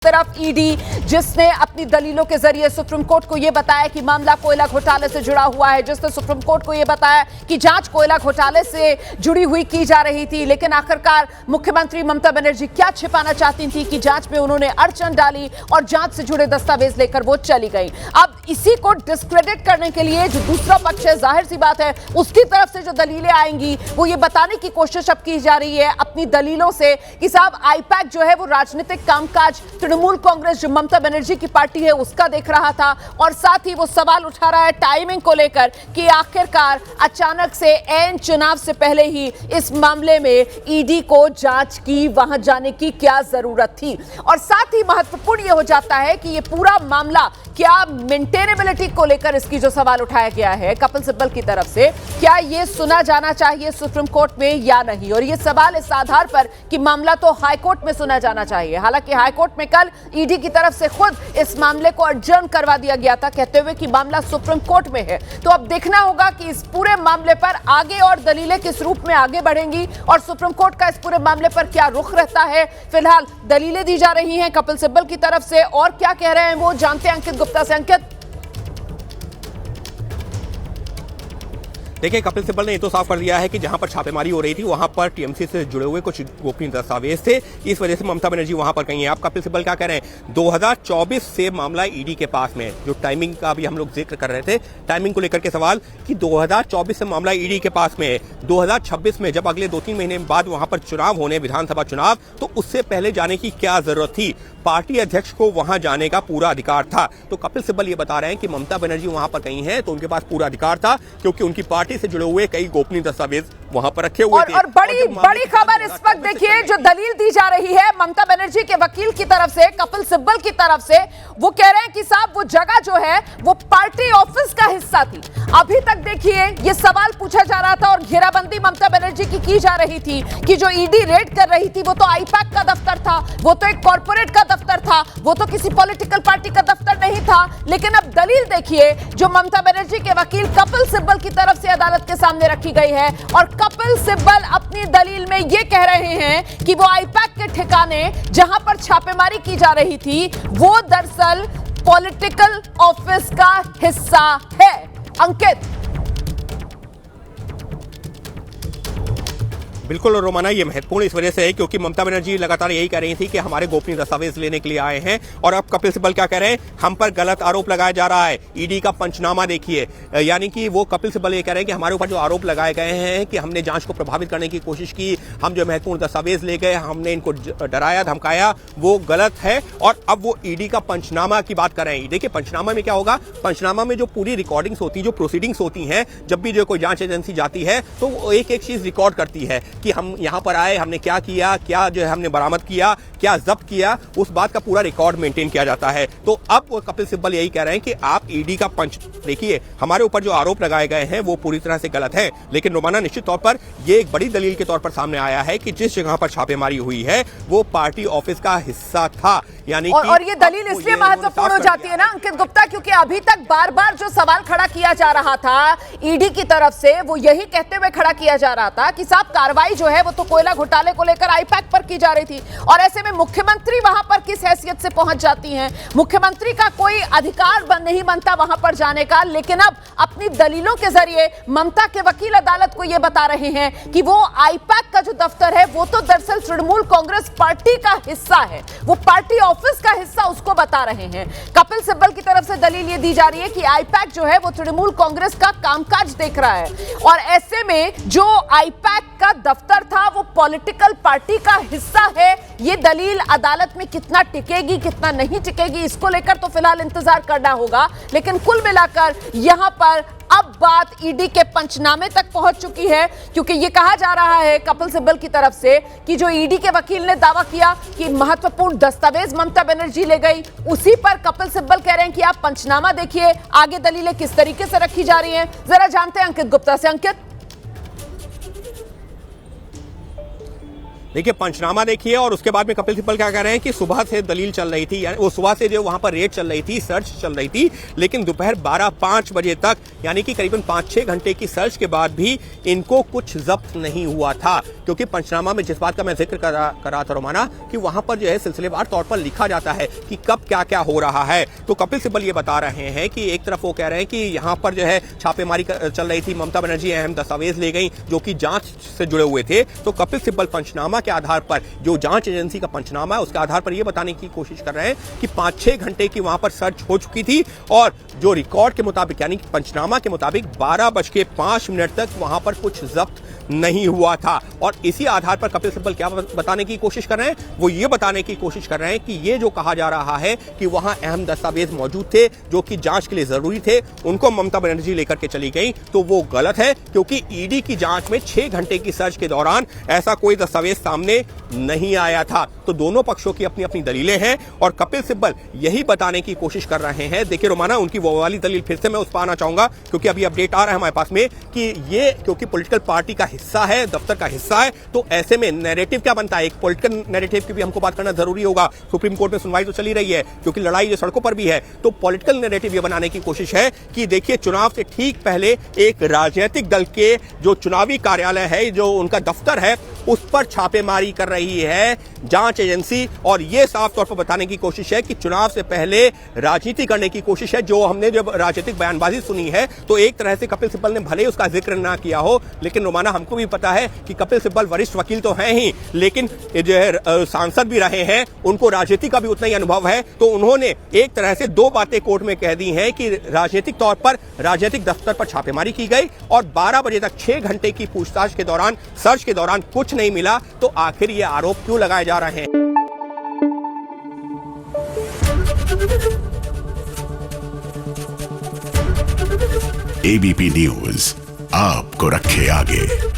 तरफ ईडी जिसने अपनी दलीलों के जरिए सुप्रीम कोर्ट को यह बताया कि मामला कोयला घोटाले से जुड़ा हुआ है, जिसने सुप्रीम कोर्ट को यह बताया कि जांच कोयला घोटाले से जुड़ी हुई की जा रही थी। लेकिन आखिरकार मुख्यमंत्री ममता बनर्जी क्या छिपाना चाहती थी कि जांच में उन्होंने अड़चन डाली और जांच से जुड़े दस्तावेज लेकर वो चली गई। अब इसी को डिस्क्रेडिट करने के लिए जो दूसरा पक्ष है, जाहिर सी बात है उसकी तरफ से जो दलीलें आएंगी वो ये बताने की कोशिश अब की जा रही है अपनी दलीलों से कि साहब आईपैक जो है वो राजनीतिक कामकाज तृणमूल कांग्रेस जो ममता बनर्जी की पार्टी है उसका देख रहा था। और साथ ही वो सवाल उठा रहा है टाइमिंग को लेकर कि आखिरकार अचानक से एन चुनाव से पहले ही इस मामले में ईडी को जांच की वहां जाने की क्या जरूरत थी। और साथ ही महत्वपूर्ण यह हो जाता है कि यह पूरा मामला क्या मेंटेनेबिलिटी को लेकर इसकी जो सवाल उठाया गया है कपिल सिब्बल की तरफ से, क्या यह सुना जाना चाहिए सुप्रीम कोर्ट में या नहीं। और यह सवाल इस आधार पर कि मामला तो हाईकोर्ट में सुना जाना चाहिए। हालांकि हाईकोर्ट में कल ईडी की तरफ से खुद इस मामले को अडजर्न करवा दिया गया था, कहते हुए कि मामला सुप्रीम कोर्ट में है। तो अब देखना होगा कि इस पूरे मामले पर आगे और दलीलें किस रूप में आगे बढ़ेंगी और सुप्रीम कोर्ट का इस पूरे मामले पर क्या रुख रहता है। फिलहाल दलीलें दी जा रही हैं कपिल सिब्बल की तरफ से और क्या कह रहे हैं वो जानते हैं अंकित गुप्ता से। अंकित, देखिए, कपिल सिब्बल ने ये तो साफ कर दिया है कि जहां पर छापेमारी हो रही थी वहां पर टीएमसी से जुड़े हुए कुछ गोपनीय दस्तावेज थे, इस वजह से ममता बनर्जी वहां पर गई हैं। आप कपिल सिब्बल क्या कह रहे हैं, 2024 से मामला ईडी के पास में, जो टाइमिंग का भी हम लोग जिक्र कर रहे थे, टाइमिंग को लेकर के सवाल कि 2024 से मामला ईडी के पास में है, 2026 में जब अगले 2-3 महीने बाद वहां पर चुनाव होने, विधानसभा चुनाव, तो उससे पहले जाने की क्या जरूरत थी। पार्टी अध्यक्ष को वहां जाने का पूरा अधिकार था। तो कपिल सिब्बल ये बता रहे हैं कि ममता बनर्जी वहां पर गई हैं तो उनके पास पूरा अधिकार था, क्योंकि उनकी पार्टी से जुड़े हुए कई गोपनीय दस्तावेज वहां पर रखे हुए थे। और बड़ी खबर इस वक्त देखिए, जो दलील दी जा रही है ममता बनर्जी के वकील की तरफ से, कपिल सिब्बल की तरफ से, वो कह रहे हैं कि साहब वो जगह जो है वो पार्टी ऑफिस का हिस्सा थी। अभी तक देखिए ये सवाल पूछा जा रहा था और घेराबंदी ममता बनर्जी की जा रही थी कि जो ईडी रेड कर रही थी वो तो आईपैक का दफ्तर था, वो तो एक कॉर्पोरेट का दफ्तर था, वो तो किसी पॉलिटिकल पार्टी का दफ्तर नहीं था। लेकिन अब दलील देखिए जो ममता बनर्जी के वकील कपिल सिब्बल की तरफ से अदालत के सामने रखी गई है। और कपिल सिब्बल अपनी दलील में यह कह रहे हैं कि वो आईपैक के ठिकाने जहां पर छापेमारी की जा रही थी वो दरअसल पॉलिटिकल ऑफिस का हिस्सा है। अंकित, बिल्कुल रोमाना, ये महत्वपूर्ण इस वजह से है क्योंकि ममता बनर्जी लगातार यही कह रही थी कि हमारे गोपनीय दस्तावेज लेने के लिए आए हैं। और अब कपिल सिब्बल क्या कह रहे हैं, हम पर गलत आरोप लगाया जा रहा है, ईडी का पंचनामा देखिए। यानी कि वो कपिल सिब्बल ये कह रहे हैं कि हमारे ऊपर जो आरोप लगाए गए हैं कि हमने जांच को प्रभावित करने की कोशिश की, हम जो महत्वपूर्ण दस्तावेज ले गए, हमने इनको डराया धमकाया, वो गलत है। और अब वो ईडी का पंचनामा की बात कर रहे हैं। देखिए, पंचनामा में क्या होगा, पंचनामा में जो पूरी रिकॉर्डिंग्स होती, जो प्रोसीडिंग्स होती हैं, जब भी जो कोई जांच एजेंसी जाती है तो वो एक एक चीज रिकॉर्ड करती है कि हम यहां पर आए, हमने क्या किया, क्या जो है हमने बरामद किया, क्या जब्त किया, उस बात का पूरा रिकॉर्ड मेंटेन किया जाता है। तो अब कपिल सिब्बल यही कह रहे हैं कि आप ईडी का पंच देखिए, हमारे ऊपर जो आरोप लगाए गए हैं वो पूरी तरह से गलत है। लेकिन रोमाना, निश्चित तौर पर ये एक बड़ी दलील के तौर पर सामने आया है कि जिस जगह पर छापेमारी हुई है वो पार्टी ऑफिस का हिस्सा था। यानी और ये दलील इसलिए महत्वपूर्ण हो जाती है ना अंकित गुप्ता, क्योंकि अभी तक बार बार जो सवाल खड़ा किया जा रहा था ईडी की तरफ से वो यही कहते हुए खड़ा किया जा रहा था कि साहब कार्रवाई जो है वो तो कोयला घोटाले को लेकर आईपैक पर की जा रही थी। और ऐसे में मुख्यमंत्री वहां पर किस हैसियत से पहुंच जाती हैं, मुख्यमंत्री का कोई अधिकार नहीं बनता वहां पर जाने का। लेकिन अब अपनी दलीलों के जरिए ममता के वकील अदालत को यह बता रहे हैं कि वो आईपैक का जो दफ्तर है वो तो दरअसल तृणमूल कांग्रेस पार्टी का हिस्सा है, वो पार्टी ऑफिस का हिस्सा उसको बता रहे हैं। कपिल सिब्बल की तरफ से दलील ये दी जा रही है कि आईपैक जो है वो तृणमूल कांग्रेस का कामकाज देख रहा है और ऐसे में जो आईपैक का दफ्तर था वो पॉलिटिकल पार्टी का हिस्सा है। ये दलील अदालत में कितना टिकेगी कितना नहीं टिकेगी इसको लेकर तो फिलहाल इंतजार करना होगा। लेकिन कुल मिलाकर यहां पर अब बात ईडी के पंचनामे तक पहुंच चुकी है, क्योंकि यह कहा जा रहा है कपिल सिब्बल की तरफ से कि जो ईडी के वकील ने दावा किया कि महत्वपूर्ण दस्तावेज ममता बनर्जी ले गई, उसी पर कपिल सिब्बल कह रहे हैं कि आप पंचनामा देखिए, आगे दलीलें किस तरीके से रखी जा रही हैं। जरा जानते हैं अंकित गुप्ता से। अंकित, देखिए पंचनामा देखिए और उसके बाद में कपिल सिब्बल क्या कह रहे हैं कि सुबह से दलील चल रही थी, यानी वो सुबह से जो वहां पर रेड चल रही थी, सर्च चल रही थी, लेकिन दोपहर 12-5 बजे तक यानी कि करीबन 5-6 घंटे की सर्च के बाद भी इनको कुछ जब्त नहीं हुआ था। क्योंकि पंचनामा में जिस बात का मैं जिक्र कर रहा था रोमाना कि वहां पर जो है सिलसिलेवार तौर पर लिखा जाता है कि कब क्या क्या हो रहा है। तो कपिल सिब्बल ये बता रहे हैं कि एक तरफ वो कह रहे हैं कि यहाँ पर जो है छापेमारी चल रही थी, ममता बनर्जी अहम दस्तावेज ले गई जो कि जांच से जुड़े हुए थे। तो कपिल सिब्बल पंचनामा के आधार पर, जो जांच एजेंसी का पंचनामा है उसके आधार पर यह बताने की कोशिश कर रहे हैं कि 5-6 घंटे की वहां पर सर्च हो चुकी थी और जो रिकॉर्ड के मुताबिक यानी कि पंचनामा के मुताबिक 12:05 तक वहां पर कुछ जब्त नहीं हुआ था। और इसी आधार पर कपिल सिब्बल क्या बताने की कोशिश कर रहे हैं, वो ये बताने की कोशिश कर रहे हैं कि ये जो कहा जा रहा है कि वहां अहम दस्तावेज मौजूद थे जो कि जांच के लिए जरूरी थे, उनको ममता बनर्जी लेकर के चली गई, तो वो गलत है। क्योंकि ईडी की जांच में 6 घंटे की सर्च के दौरान ऐसा कोई दस्तावेज सामने नहीं आया था। तो दोनों पक्षों की अपनी अपनी दलीलें हैं और कपिल सिब्बल यही बताने की कोशिश कर रहे हैं। देखिए रोमाना, उनकी वो वाली दलील फिर से मैं उस पर आना चाहूंगा क्योंकि अभी अपडेट आ रहा है हमारे पास में कि ये क्योंकि पॉलिटिकल पार्टी का हिस्सा है, दफ्तर का हिस्सा है, तो ऐसे में नैरेटिव क्या बनता है, एक पॉलिटिकल नैरेटिव की भी हमको बात करना जरूरी होगा। सुप्रीम कोर्ट में सुनवाई तो चली रही है क्योंकि लड़ाई जो सड़कों पर भी है, तो पॉलिटिकल नैरेटिव ये बनाने की कोशिश है कि देखिए चुनाव से ठीक पहले एक राजनीतिक दल के जो चुनावी कार्यालय है, जो उनका दफ्तर है, उस पर छापेमारी कर रही है जांच एजेंसी। और यह साफ तौर पर बताने की कोशिश है कि चुनाव से पहले राजनीति करने की कोशिश है। जो हमने जब राजनीतिक बयानबाजी सुनी है तो एक तरह से कपिल सिब्बल ने भले ही उसका जिक्र ना किया हो, लेकिन रोमाना हमको भी पता है कि कपिल सिब्बल वरिष्ठ वकील तो हैं ही, लेकिन जो है सांसद भी रहे हैं, उनको राजनीति का भी उतना ही अनुभव है। तो उन्होंने एक तरह से 2 बातें कोर्ट में कह दी हैं कि राजनीतिक तौर पर राजनीतिक दफ्तर पर छापेमारी की गई और 12 बजे तक 6 घंटे की पूछताछ के दौरान, सर्च के दौरान कुछ नहीं मिला। तो आखिर ये आरोप क्यों लगाए जा रहे हैं? एबीपी न्यूज आपको रखे आगे।